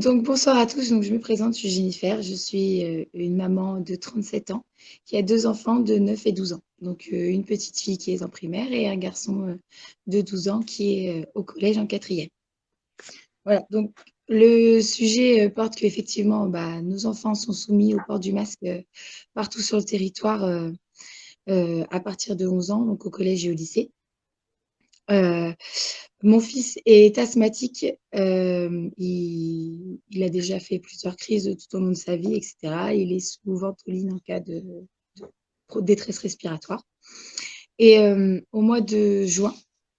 Donc bonsoir à tous, donc je me présente, je suis Jennifer, je suis une maman de 37 ans qui a 2 enfants de 9 et 12 ans. Donc une petite fille qui est en primaire et un garçon de 12 ans qui est au collège en quatrième. Voilà, donc le sujet porte qu'effectivement, bah, nos enfants sont soumis au port du masque partout sur le territoire à partir de 11 ans, donc au collège et au lycée. Euh, Mon fils est asthmatique. Il a déjà fait plusieurs crises tout au long de sa vie, etc. Il est sous ventoline en cas de détresse respiratoire. Et au mois de juin,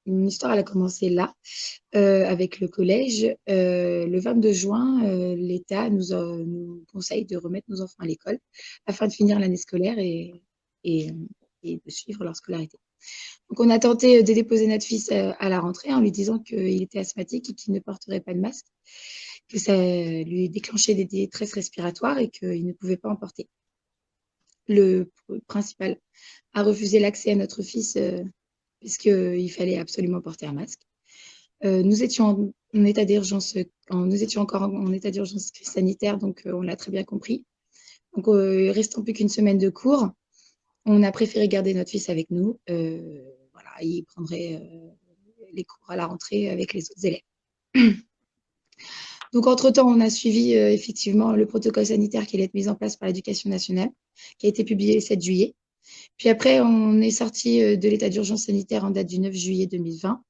une histoire elle a commencé là, avec le collège. Le 22 juin, l'État nous conseille de remettre nos enfants à l'école afin de finir l'année scolaire et, et de suivre leur scolarité. Donc, on a tenté de déposer notre fils à la rentrée en lui disant qu'il était asthmatique et qu'il ne porterait pas de masque, que ça lui déclenchait des détresses respiratoires et qu'il ne pouvait pas en porter. Le principal a refusé l'accès à notre fils puisqu'il fallait absolument porter un masque. Nous étions en état d'urgence, nous étions encore en état d'urgence sanitaire, donc on l'a très bien compris. Donc, restant plus qu'une semaine de cours, on a préféré garder notre fils avec nous. Voilà, il prendrait les cours à la rentrée avec les autres élèves. Donc, entre-temps, on a suivi effectivement le protocole sanitaire qui allait être mis en place par l'Éducation nationale, qui a été publié le 7 juillet. Puis après, on est sorti de l'état d'urgence sanitaire en date du 9 juillet 2020.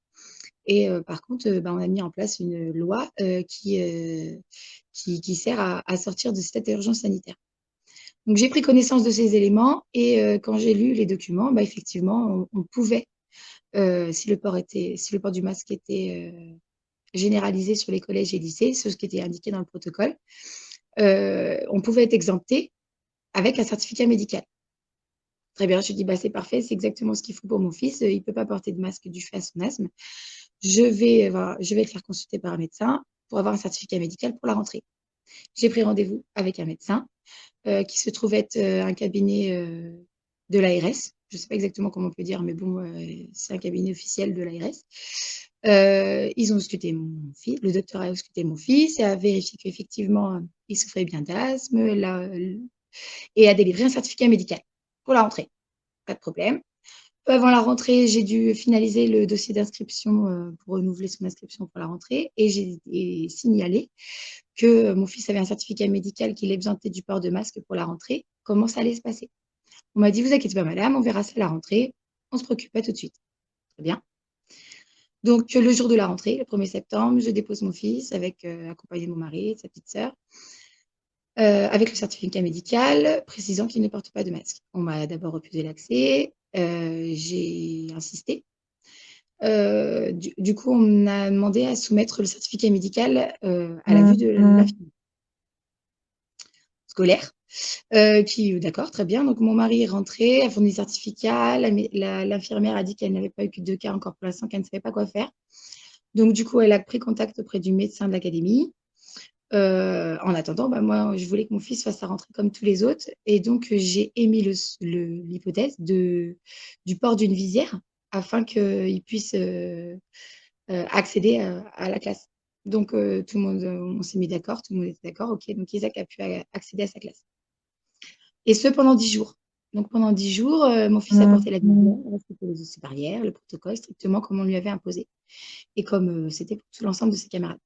Et par contre, bah, on a mis en place une loi qui sert à sortir de cet état d'urgence sanitaire. Donc, j'ai pris connaissance de ces éléments et quand j'ai lu les documents, bah, effectivement, on pouvait, si le port du masque était généralisé sur les collèges et lycées, ce qui était indiqué dans le protocole, on pouvait être exempté avec un certificat médical. Très bien, je dis bah, c'est parfait, c'est exactement ce qu'il faut pour mon fils. Il ne peut pas porter de masque du fait à son asthme. Je vais le faire consulter par un médecin pour avoir un certificat médical pour la rentrée. J'ai pris rendez-vous avec un médecin qui se trouve être un cabinet de l'ARS. Je ne sais pas exactement comment on peut dire, mais bon, c'est un cabinet officiel de l'ARS. Ils ont ausculté mon fils, le docteur a ausculté mon fils et a vérifié qu'effectivement, il souffrait bien d'asthme et a délivré un certificat médical pour la rentrée. Pas de problème. Peu avant la rentrée, j'ai dû finaliser le dossier d'inscription pour renouveler son inscription pour la rentrée et j'ai signalé que mon fils avait un certificat médical qui l'exemptait du port de masque pour la rentrée. Comment ça allait se passer? On m'a dit, vous inquiétez pas, madame, on verra ça à la rentrée. On ne se préoccupe pas tout de suite. Très bien. Donc, le jour de la rentrée, le 1er septembre, je dépose mon fils accompagné de mon mari et de sa petite sœur, avec le certificat médical précisant qu'il ne porte pas de masque. On m'a d'abord refusé l'accès. J'ai insisté. Du coup, on a demandé à soumettre le certificat médical à la vue de l'infirmière scolaire. D'accord, très bien. Donc, mon mari est rentré, a fourni le certificat. L'infirmière a dit qu'elle n'avait pas eu que 2 cas encore pour l'instant, qu'elle ne savait pas quoi faire. Donc, du coup, elle a pris contact auprès du médecin de l'académie. En attendant, bah, moi, je voulais que mon fils fasse sa rentrée comme tous les autres. Et donc, j'ai émis l'hypothèse du port d'une visière afin qu'il puisse accéder à la classe. Donc, tout le monde, on s'est mis d'accord, tout le monde était d'accord. OK, donc Isaac a pu accéder à sa classe. Et ce, pendant 10 jours. Donc, pendant 10 jours, mon fils a porté la visière, respecté les gestes barrières, le protocole, strictement comme on lui avait imposé. Et comme c'était pour tout l'ensemble de ses camarades.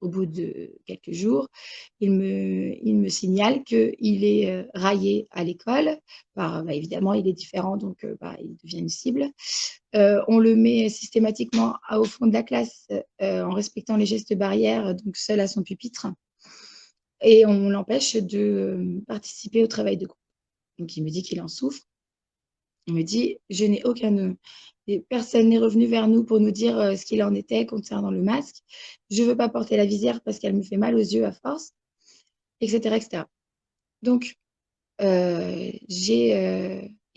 Au bout de quelques jours, il me signale qu'il est raillé à l'école. Bah, évidemment, il est différent, donc bah, il devient une cible. On le met systématiquement au fond de la classe en respectant les gestes barrières, donc seul à son pupitre. Et on l'empêche de participer au travail de groupe. Donc, il me dit qu'il en souffre. Il me dit, je n'ai aucun... Personne n'est revenu vers nous pour nous dire ce qu'il en était concernant le masque. Je ne veux pas porter la visière parce qu'elle me fait mal aux yeux à force, etc. etc. Donc, il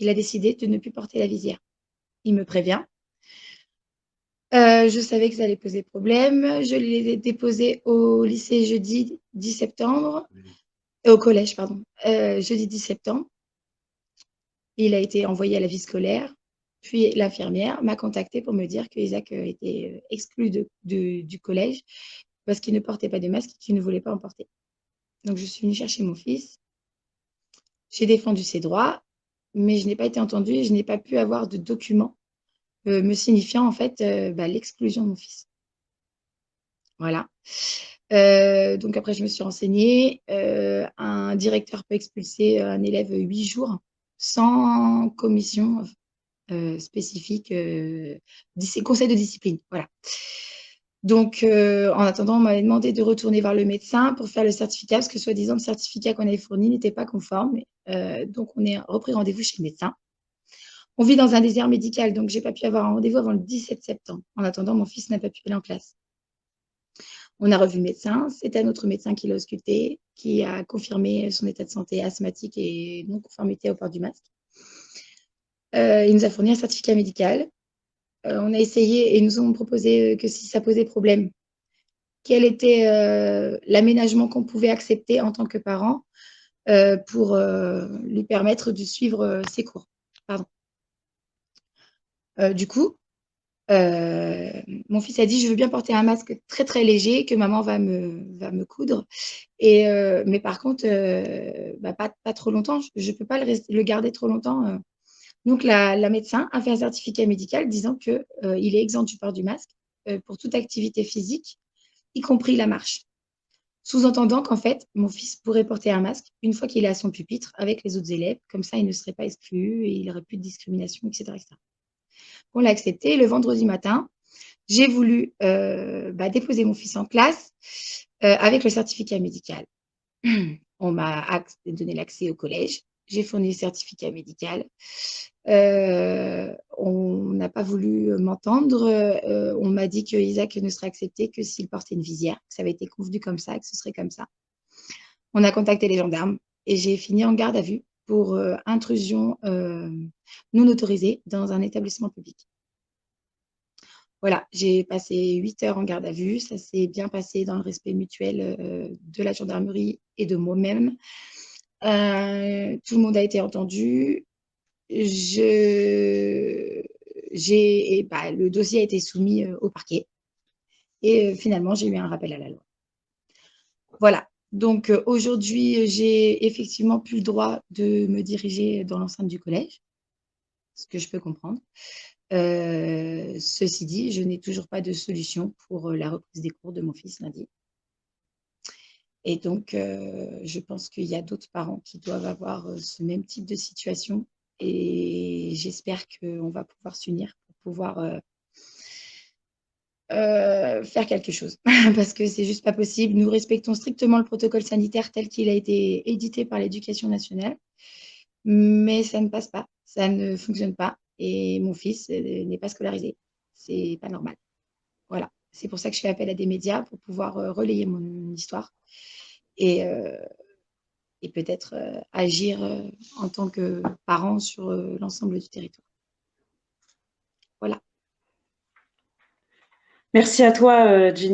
a décidé de ne plus porter la visière. Il me prévient. Je savais que ça allait poser problème. Je l'ai déposé au lycée jeudi 10 septembre, au collège, pardon, jeudi 10 septembre. Il a été envoyé à la vie scolaire. Puis l'infirmière m'a contacté pour me dire qu'Isaac était exclu du collège parce qu'il ne portait pas de masque et qu'il ne voulait pas en porter. Donc, je suis venue chercher mon fils. J'ai défendu ses droits, mais je n'ai pas été entendue et je n'ai pas pu avoir de documents me signifiant en fait l'exclusion de mon fils. Voilà. Donc après, je me suis renseignée. Un directeur peut expulser un élève 8 jours sans commission spécifique, conseil de discipline. Voilà. Donc, en attendant, on m'avait demandé de retourner voir le médecin pour faire le certificat, parce que soi-disant, le certificat qu'on avait fourni n'était pas conforme. Donc, on est repris rendez-vous chez le médecin. On vit dans un désert médical, donc j'ai pas pu avoir un rendez-vous avant le 17 septembre. En attendant, mon fils n'a pas pu aller en classe. On a revu le médecin. C'est un autre médecin qui l'a ausculté, qui a confirmé son état de santé asthmatique et non-conformité au port du masque. Il nous a fourni un certificat médical. On a essayé et ils nous ont proposé que si ça posait problème, quel était l'aménagement qu'on pouvait accepter en tant que parent pour lui permettre de suivre ses cours. Pardon. Du coup, mon fils a dit, je veux bien porter un masque très très léger que maman va me coudre. Mais par contre, pas trop longtemps. Je ne peux pas le garder trop longtemps. Donc, la médecin a fait un certificat médical disant qu'il est exempt du port du masque pour toute activité physique, y compris la marche. Sous-entendant qu'en fait, mon fils pourrait porter un masque une fois qu'il est à son pupitre avec les autres élèves. Comme ça, il ne serait pas exclu et il n'y aurait plus de discrimination, etc. etc. On l'a accepté. Le vendredi matin, j'ai voulu déposer mon fils en classe avec le certificat médical. On m'a donné l'accès au collège. J'ai fourni le certificat médical. On n'a pas voulu m'entendre. On m'a dit que Isaac ne serait accepté que s'il portait une visière, que ça avait été convenu comme ça, que ce serait comme ça. On a contacté les gendarmes et j'ai fini en garde à vue pour intrusion non autorisée dans un établissement public. Voilà, j'ai passé 8 heures en garde à vue. Ça s'est bien passé dans le respect mutuel de la gendarmerie et de moi-même. Tout le monde a été entendu. Le dossier a été soumis au parquet. Et finalement, j'ai eu un rappel à la loi. Voilà. Donc aujourd'hui, j'ai effectivement plus le droit de me diriger dans l'enceinte du collège, ce que je peux comprendre. Ceci dit, je n'ai toujours pas de solution pour la reprise des cours de mon fils lundi. Et donc, je pense qu'il y a d'autres parents qui doivent avoir ce même type de situation. Et j'espère qu'on va pouvoir s'unir pour pouvoir faire quelque chose. Parce que c'est juste pas possible. Nous respectons strictement le protocole sanitaire tel qu'il a été édité par l'Éducation nationale. Mais ça ne passe pas. Ça ne fonctionne pas. Et mon fils n'est pas scolarisé. C'est pas normal. Voilà. C'est pour ça que je fais appel à des médias pour pouvoir relayer mon histoire et, peut-être agir en tant que parent sur l'ensemble du territoire. Voilà. Merci à toi, Jenny.